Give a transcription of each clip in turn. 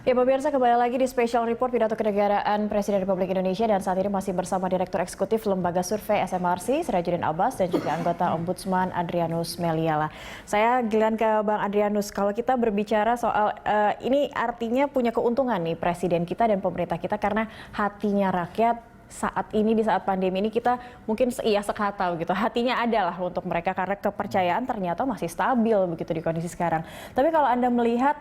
Ya pemirsa, kembali lagi di Special Report Pidato Kenegaraan Presiden Republik Indonesia, dan saat ini masih bersama Direktur Eksekutif Lembaga Survei SMRC Sirajudin Abbas dan juga anggota Ombudsman Adrianus Meliala. Saya giliran ke Bang Adrianus, kalau kita berbicara soal ini artinya punya keuntungan nih Presiden kita dan pemerintah kita karena hatinya rakyat saat ini, di saat pandemi ini kita mungkin sekata gitu, hatinya ada lah untuk mereka karena kepercayaan ternyata masih stabil begitu di kondisi sekarang. Tapi kalau Anda melihat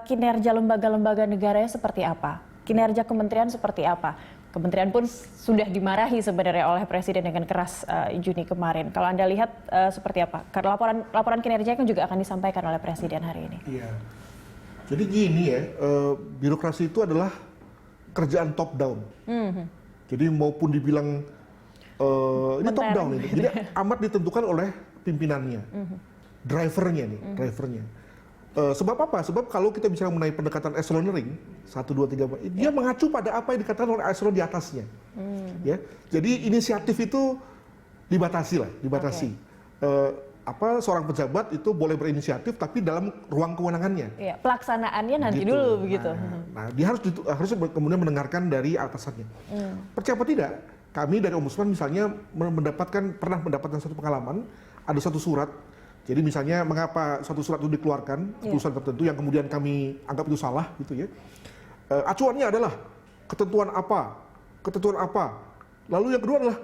kinerja lembaga-lembaga negaranya seperti apa? Kinerja kementerian seperti apa? Kementerian pun sudah dimarahi sebenarnya oleh Presiden dengan keras Juni kemarin. Kalau Anda lihat seperti apa? Karena laporan kinerja kan juga akan disampaikan oleh Presiden hari ini. Iya. Jadi gini ya, birokrasi itu adalah kerjaan top down. Jadi maupun dibilang ini top down ini, jadi amat ditentukan oleh pimpinannya, drivernya nih, drivernya. Sebab apa? Sebab kalau kita bicara mengenai pendekatan echelonering 1, 2, 3, 4, dia mengacu pada apa yang dikatakan oleh eselon di atasnya. Ya, jadi inisiatif itu dibatasi lah, dibatasi. Seorang pejabat itu boleh berinisiatif tapi dalam ruang kewenangannya. Iya, pelaksanaannya nanti gitu. dulu begitu. Nah, dia harus kemudian mendengarkan dari atasannya. Percaya apa tidak? Kami dari Ombudsman misalnya pernah mendapatkan satu pengalaman, ada satu surat. Jadi misalnya mengapa suatu surat itu dikeluarkan, keputusan tertentu yang kemudian kami anggap itu salah gitu ya. Acuannya adalah ketentuan apa. Lalu yang kedua adalah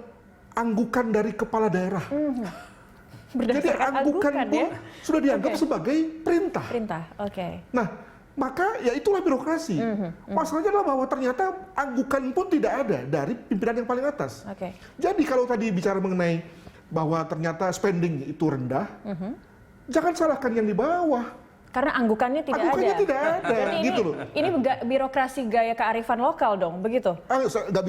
anggukan dari kepala daerah. Jadi anggukan pun ya? Sudah dianggap sebagai perintah. Nah, maka ya itulah birokrasi. Masalahnya adalah bahwa ternyata anggukan pun tidak ada dari pimpinan yang paling atas. Jadi kalau tadi bicara mengenai bahwa ternyata spending itu rendah, jangan salahkan yang di bawah. Karena anggukannya tidak ada. Gitu loh. Ini birokrasi gaya kearifan lokal dong, begitu? Nggak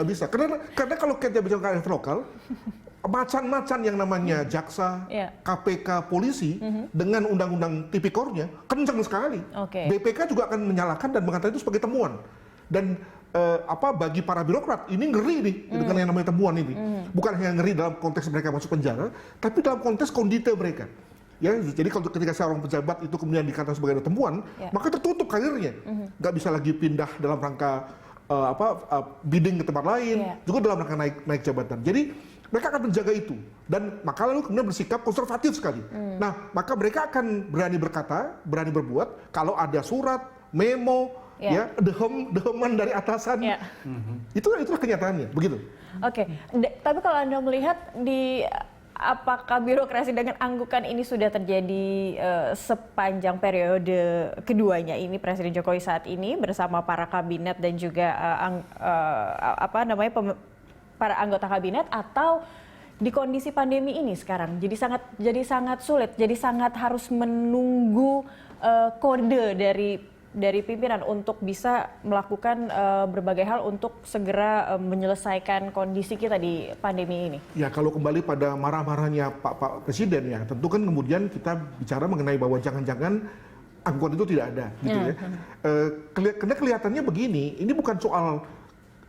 bisa. Karena kalau kita bicara kearifan lokal, macan-macan yang namanya jaksa, KPK, polisi dengan undang-undang tipikornya kencang sekali. BPK juga akan menyalahkan dan mengatakan itu sebagai temuan. Dan bagi para birokrat ini ngeri nih dengan yang namanya temuan ini. Bukan hanya ngeri dalam konteks mereka masuk penjara, tapi dalam konteks kondite mereka. Ya, jadi kalau ketika seorang pejabat itu kemudian dikatakan sebagai temuan, maka tertutup karirnya. Nggak bisa lagi pindah dalam rangka bidding ke tempat lain, juga dalam rangka naik jabatan. Jadi mereka akan menjaga itu, dan maka lalu kemudian bersikap konservatif sekali. Nah, maka mereka akan berani berkata, berani berbuat kalau ada surat, memo, deheman dari atasan. Itulah kenyataannya, begitu. Tapi kalau Anda melihat apakah birokrasi dengan anggukan ini sudah terjadi sepanjang periode keduanya ini Presiden Jokowi saat ini bersama para kabinet dan juga para anggota kabinet, atau di kondisi pandemi ini sekarang jadi sangat sulit, jadi sangat harus menunggu kode dari pimpinan untuk bisa melakukan berbagai hal untuk segera menyelesaikan kondisi kita di pandemi ini? Ya, kalau kembali pada marah-marahnya Pak Presiden ya, tentu kan kemudian kita bicara mengenai bahwa jangan-jangan anggukan itu tidak ada, gitu ya. Karena kelihatannya begini, ini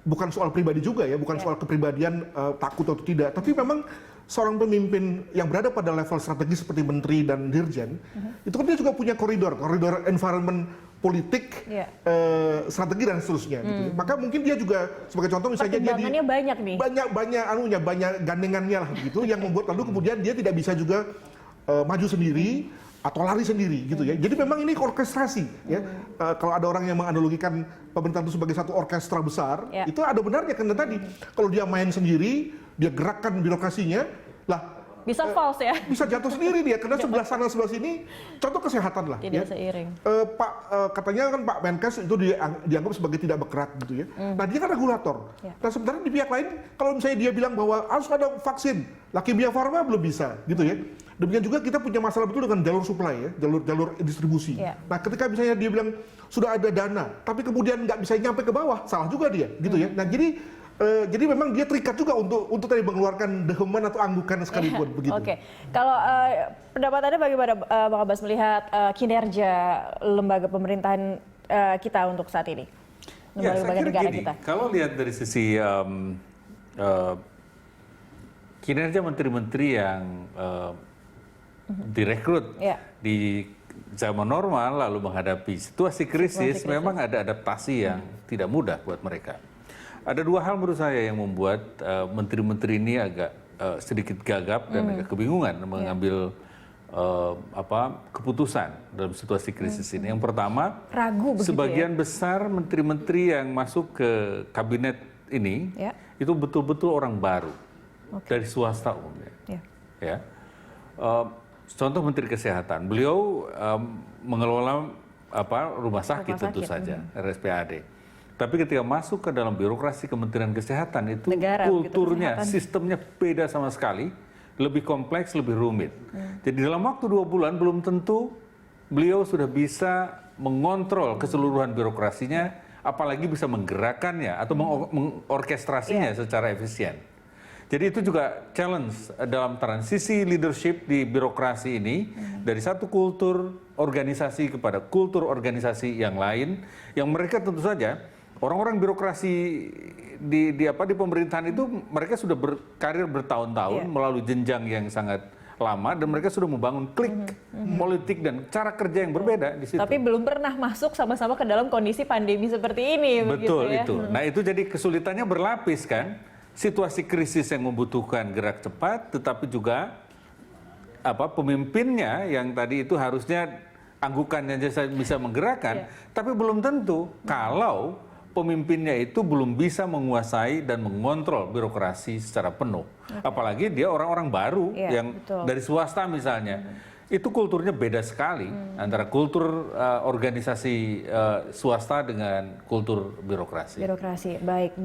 bukan soal pribadi juga ya, bukan soal kepribadian takut atau tidak, tapi memang seorang pemimpin yang berada pada level strategis seperti menteri dan dirjen, itu kan dia juga punya koridor environment politik, strategi dan seterusnya. Gitu. Maka mungkin dia juga sebagai contoh misalnya pertimbangannya banyak nih, banyak gandengannya lah gitu, yang membuat lalu kemudian dia tidak bisa juga maju sendiri atau lari sendiri gitu ya. Jadi memang ini orkestrasi ya. Kalau ada orang yang menganalogikan pemerintah itu sebagai satu orkestra besar, itu ada benarnya karena tadi kalau dia main sendiri, dia gerakkan birokrasinya, lah bisa false ya. Bisa jatuh sendiri dia karena sebelah sana sebelah sini contoh kesehatan lah. Tidak seiring. Katanya kan Pak Menkes itu dianggap sebagai tidak bergerak gitu ya. Nah, dia kan regulator. Nah, sebenarnya di pihak lain kalau misalnya dia bilang bahwa harus ada vaksin, Kimia Farma belum bisa gitu ya. Demikian juga kita punya masalah betul dengan jalur supply ya, jalur distribusi. Nah, ketika misalnya dia bilang sudah ada dana, tapi kemudian nggak bisa nyampe ke bawah, salah juga dia, gitu ya. Nah, jadi memang dia terikat juga untuk tadi mengeluarkan deheman atau anggukan sekalipun, begitu. Kalau pendapat Anda bagaimana, Bang Abbas, melihat kinerja lembaga pemerintahan kita untuk saat ini, lembaga negara kita? Kalau lihat dari sisi kinerja menteri-menteri yang direkrut di zaman normal lalu menghadapi situasi krisis, memang ada adaptasi yang tidak mudah buat mereka. Ada dua hal menurut saya yang membuat menteri-menteri ini agak sedikit gagap dan agak kebingungan mengambil keputusan dalam situasi krisis ini. Yang pertama, sebagian besar menteri-menteri yang masuk ke kabinet ini itu betul-betul orang baru dari swasta umumnya. Ya. Contoh Menteri Kesehatan, beliau mengelola rumah sakit tentu saja, RSPAD. Tapi ketika masuk ke dalam birokrasi Kementerian Kesehatan itu kulturnya, sistemnya beda sama sekali, lebih kompleks, lebih rumit. Jadi dalam waktu 2 bulan belum tentu beliau sudah bisa mengontrol keseluruhan birokrasinya, apalagi bisa menggerakkannya atau mengorkestrasinya secara efisien. Jadi itu juga challenge dalam transisi leadership di birokrasi ini dari satu kultur organisasi kepada kultur organisasi yang lain, yang mereka tentu saja orang-orang birokrasi di pemerintahan itu mereka sudah berkarir bertahun-tahun melalui jenjang yang sangat lama dan mereka sudah membangun klik politik dan cara kerja yang berbeda di situ. Tapi belum pernah masuk sama-sama ke dalam kondisi pandemi seperti ini. Betul itu. Nah itu jadi kesulitannya berlapis kan. Situasi krisis yang membutuhkan gerak cepat, tetapi juga pemimpinnya yang tadi itu harusnya anggukannya bisa menggerakkan, tapi belum tentu kalau pemimpinnya itu belum bisa menguasai dan mengontrol birokrasi secara penuh. Apalagi dia orang-orang baru yang dari swasta misalnya. Itu kulturnya beda sekali antara kultur organisasi swasta dengan kultur birokrasi. Baik.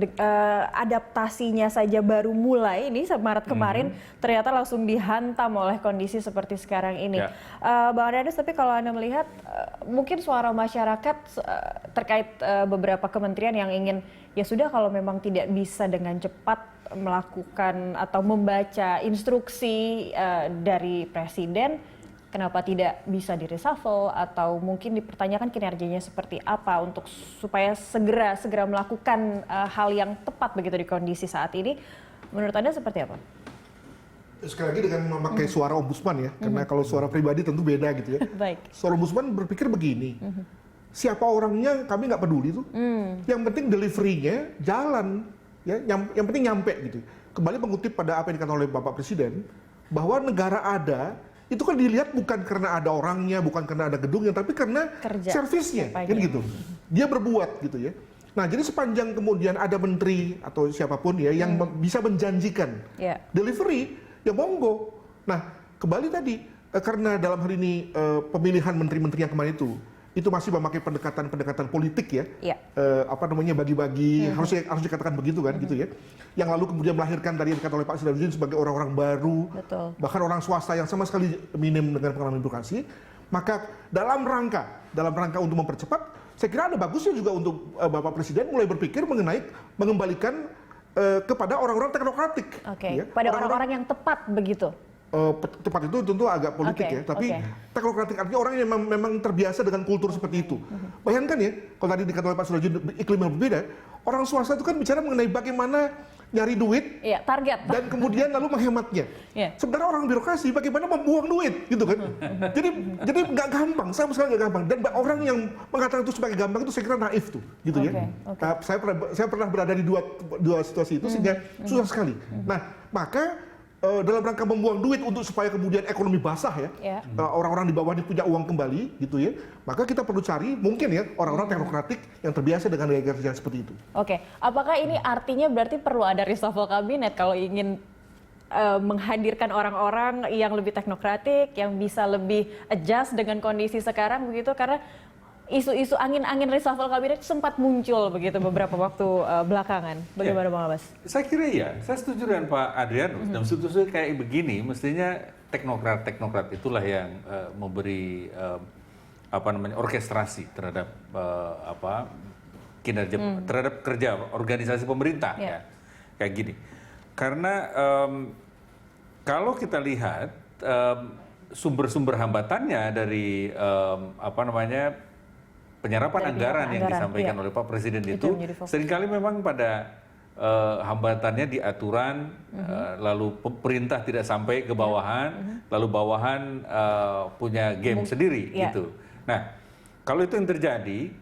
Adaptasinya saja baru mulai ini Maret kemarin, ternyata langsung dihantam oleh kondisi seperti sekarang ini. Bang Adrianus, tapi kalau Anda melihat mungkin suara masyarakat terkait beberapa kementerian yang ingin, ya sudah kalau memang tidak bisa dengan cepat melakukan atau membaca instruksi dari Presiden, kenapa tidak bisa di-reshuffle atau mungkin dipertanyakan kinerjanya seperti apa untuk supaya segera melakukan hal yang tepat begitu di kondisi saat ini. Menurut Anda seperti apa? Sekali lagi dengan memakai suara ombudsman ya, karena kalau suara pribadi tentu beda gitu ya. Baik. Suara ombudsman berpikir begini, siapa orangnya kami nggak peduli tuh, yang penting delivery-nya jalan, ya, yang penting nyampe gitu. Kembali mengutip pada apa yang dikatakan oleh Bapak Presiden, bahwa negara ada, itu kan dilihat bukan karena ada orangnya, bukan karena ada gedungnya, tapi karena servisnya, kan gitu. Dia berbuat gitu ya. Nah, jadi sepanjang kemudian ada menteri atau siapapun ya yang bisa menjanjikan delivery, ya monggo. Nah, kembali tadi karena dalam hal ini pemilihan menteri-menteri yang kemarin itu masih memakai pendekatan politik ya, bagi-bagi, harus dikatakan begitu kan, gitu ya, yang lalu kemudian melahirkan tadi yang dikatakan oleh Pak Sirajuddin sebagai orang-orang baru, bahkan orang swasta yang sama sekali minim dengan pengalaman birokrasi. Maka dalam rangka untuk mempercepat, saya kira ada bagusnya juga untuk Bapak Presiden mulai berpikir mengenai mengembalikan kepada orang-orang teknokratik, pada orang-orang yang tepat begitu. Tepat itu tentu agak politik ya, tapi teknokratik artinya orang yang memang terbiasa dengan kultur seperti itu. Bayangkan ya, kalau tadi dikatakan oleh Pak Sirajuddin iklim yang berbeda, orang swasta itu kan bicara mengenai bagaimana nyari duit, target, dan kemudian lalu menghematnya. Sebenarnya orang birokrasi bagaimana membuang duit, gitu kan? Jadi nggak gampang, sama sekali nggak gampang. Dan orang yang mengatakan itu sebagai gampang itu saya kira naif tuh, gitu ya. Saya pernah berada di dua situasi itu sehingga susah sekali. Nah, maka dalam rangka membuang duit untuk supaya kemudian ekonomi basah ya, orang-orang di bawah ini punya uang kembali gitu ya, maka kita perlu cari mungkin ya orang-orang teknokratik yang terbiasa dengan gaya kerja seperti itu. Apakah ini artinya berarti perlu ada reshuffle kabinet kalau ingin menghadirkan orang-orang yang lebih teknokratik, yang bisa lebih adjust dengan kondisi sekarang begitu, karena isu-isu angin-angin reshuffle kabinet sempat muncul begitu beberapa waktu belakangan. Bagaimana Bang Abbas? Saya kira ya, saya setuju dengan Pak Adrianus. Dalam situasi kayak begini, mestinya teknokrat itulah yang memberi orkestrasi terhadap kinerja, terhadap kerja organisasi pemerintah ya, kayak gini. Karena kalau kita lihat sumber-sumber hambatannya dari penyerapan anggaran yang disampaikan oleh Pak Presiden itu seringkali memang pada hambatannya di aturan, lalu perintah tidak sampai ke bawahan, lalu bawahan punya game sendiri gitu. Nah, kalau itu yang terjadi,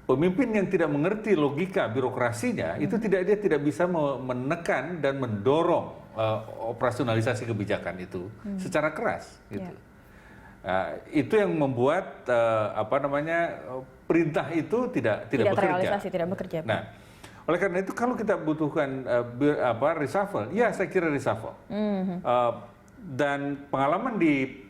pemimpin yang tidak mengerti logika birokrasinya itu dia tidak bisa menekan dan mendorong operasionalisasi kebijakan itu secara keras gitu. Itu yang membuat perintah itu tidak bekerja. Tidak bekerja. Nah, oleh karena itu kalau kita butuhkan reshuffle, ya saya kira reshuffle. Dan pengalaman di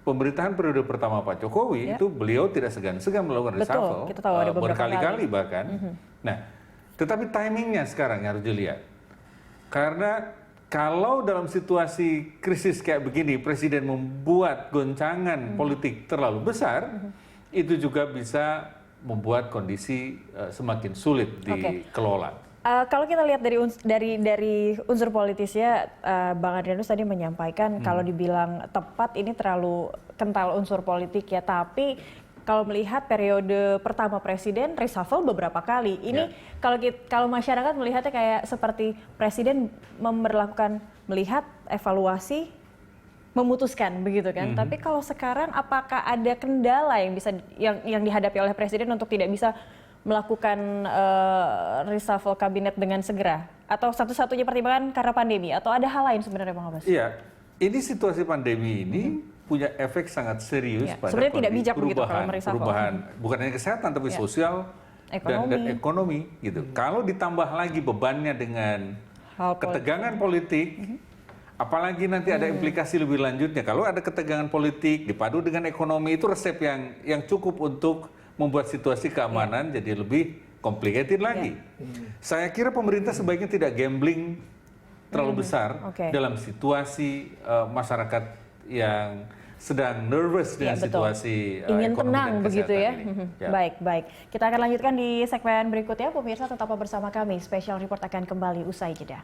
pemerintahan periode pertama Pak Jokowi itu beliau tidak segan-segan melakukan reshuffle, kita tahu ada berkali-kali bahkan. Nah, tetapi timingnya sekarang harus dilihat. Karena kalau dalam situasi krisis kayak begini Presiden membuat goncangan politik terlalu besar, itu juga bisa membuat kondisi semakin sulit dikelola. Kalau kita lihat dari unsur politisnya, Bang Adrianus tadi menyampaikan kalau dibilang tepat ini terlalu kental unsur politik ya, tapi kalau melihat periode pertama Presiden reshuffle beberapa kali. Ini kalau masyarakat melihatnya kayak seperti Presiden melihat evaluasi, memutuskan begitu kan. Tapi kalau sekarang apakah ada kendala yang dihadapi oleh Presiden untuk tidak bisa melakukan reshuffle kabinet dengan segera? Atau satu-satunya pertimbangan karena pandemi? Atau ada hal lain sebenarnya Bang Abbas? Iya, ini situasi pandemi ini punya efek sangat serius pada tidak bijak perubahan, bukan hanya kesehatan tapi sosial dan ekonomi gitu. Kalau ditambah lagi bebannya dengan ketegangan politik, apalagi nanti ada implikasi lebih lanjutnya. Kalau ada ketegangan politik dipadu dengan ekonomi, itu resep yang cukup untuk membuat situasi keamanan jadi lebih complicated lagi. Saya kira pemerintah sebaiknya tidak gambling terlalu besar dalam situasi masyarakat yang sedang nervous dengan situasi ingin ekonomi tenang dan begitu ya. ya. Baik. Kita akan lanjutkan di segmen berikutnya. Pemirsa tetap bersama kami. Special Report akan kembali usai jeda.